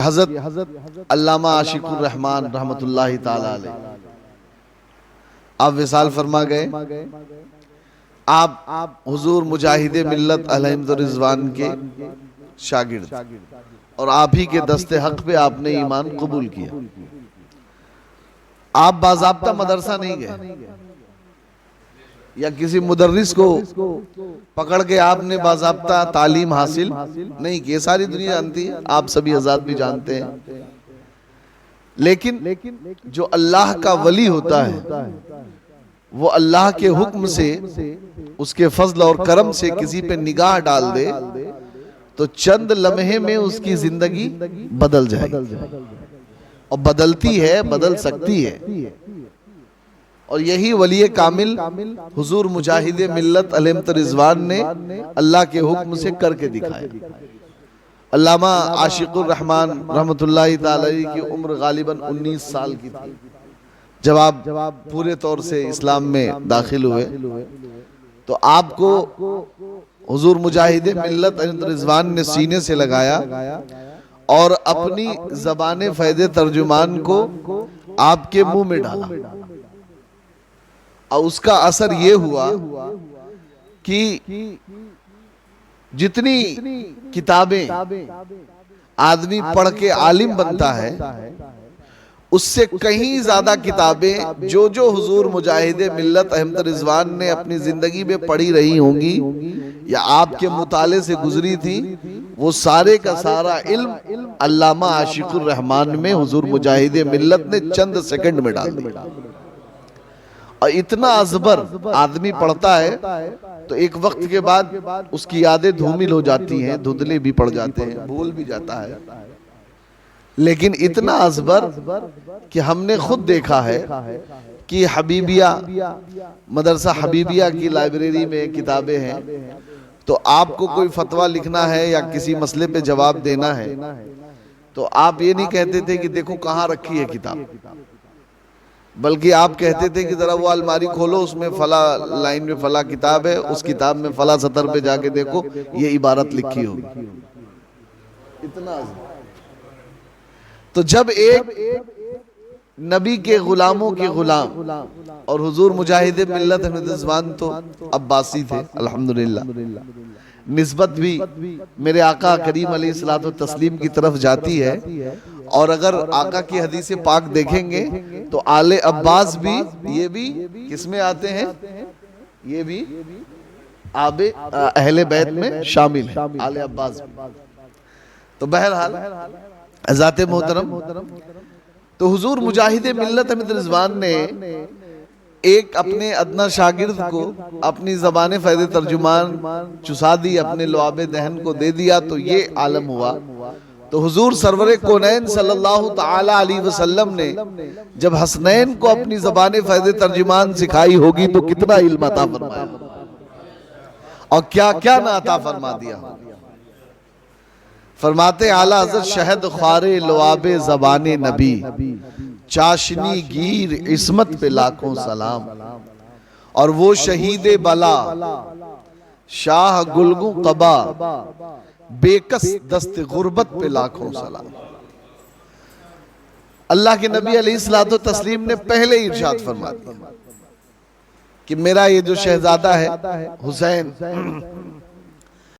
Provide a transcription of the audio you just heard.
हज़रत अल्लामा आशिकुर रहमान रहमतुल्लाहि ताला अलैह आप विसाल फरमा गए। आप हुजूर मुजाहिदे मिल्लत अलहमद रिजवान के शागिर्द और आप ही के दस्ते हक पे आपने ईमान कबूल किया। आप बाज़ाब्ता मदरसा नहीं गए या किसी मुदर्रिस को पकड़ के आपने बाज़ाब्ता तालीम हासिल नहीं की। सारी दुनिया जानती है, आप सभी हज़रात भी जानते हैं। लेकिन जो अल्लाह का वली होता है वो अल्लाह के हुक्म से, उसके फजल और करम से किसी पे निगाह डाल दे तो चंद लम्हे में उसकी जिंदगी बदल जाएगी और बदलती है, बदल सकती है। और यही वली कामिल हुजूर मुजाहिदे मिल्लत अलहमद रिजवान ने अल्लाह के हुक्म से करके दिखाया। अल्लामा आशिकुर रहमान रहमतुल्लाहि ताला अलैह की उम्र गालिबन 19 साल की थी जब आप पूरे तौर से इस्लाम में दाखिल हुए। तो आपको हुजूर मुजाहिदे मिल्लत अलहमद रिजवान ने सीने से लगाया और अपनी ज़बान फ़ैज़े तर्जुमान को आपके मुंह में डाला और उसका असर ये हुआ कि जितनी किताबें आदमी पढ़ के आलिम बनता है उससे कहीं ज्यादा किताबें जो हुजूर मुजाहिदे मिल्लत अहमद रिजवान ने अपनी जिंदगी में पढ़ी रही होंगी या आपके मुताले से गुजरी थी, वो सारे का सारा इल्म अल्लामा आशिकुर रहमान में हुजूर मुजाहिदे मिल्लत ने चंद सेकंड में डाल दिया। और इतना अजबर आदमी पढ़ता है तो एक वक्त के बाद उसकी यादें धूमिल हो जाती हैं, धुंधले भी पड़ जाते हैं, भूल भी जाता है। लेकिन इतना अजबर कि हमने खुद देखा है कि हबीबिया मदरसा हबीबिया की लाइब्रेरी में किताबें हैं, तो आपको कोई फतवा लिखना है या किसी मसले पे जवाब देना है तो आप ये नहीं कहते थे कि देखो कहाँ रखी है किताब, बल्कि आप कहते थे कि जरा वो अलमारी खोलो, उसमें फला लाइन में फला किताब है, उस किताब में फला सतर पे जाके देखो ये इबारत लिखी होगी। इतना तो जब एक नबी के गुलामों के गुलाम और हुजूर मुजाहिदे मिल्लत अहमद रिजवान तो अब्बासी थे अल्हम्दुलिल्लाह, निस्बत भी मेरे आका करीम अलैहिस्सलातु तस्लीम की तरफ जाती है। और अगर आका की हदीस पाक देखेंगे तो आले अब्बास भी ये भी किसमें आते हैं, ये भी आबे अहले बैत में शामिल है, आले अब्बास भी। तो बहरहाल ज़ाते मोहतरम, तो हुजूर मुजाहिदे मिल्लत अहमद रिजवान ने एक अपने अदना शागिर्द को अपनी ज़बान फ़ैज़े तर्जुमान चुसा दी, अपने लुआबे दहन को दे दिया, तो ये आलम हुआ। तो हुजूर सरवरे कौनैन सल्लल्लाहु ताला अलैहि वसल्लम ने जब हसनैन को अपनी ज़बान फ़ैज़े तर्जुमान सिखाई होगी तो कितना इल्म अता फरमाया और क्या क्या ना अता फरमा दिया। फरमाते आला हज़रत शहद ख्वारे लुआबे ज़बाने नबी, चाशनी गीर इस्मत पे लाखों सलाम, और वो शहीदे बला शाह गुलगू कबा, बेकस दस्त गुर्बत पे लाखों सलाम। अल्लाह के नबी अलैहिस्सलातु तस्लीम ने पहले ही इरशाद फरमा दिया कि मेरा ये जो शहजादा है हुसैन,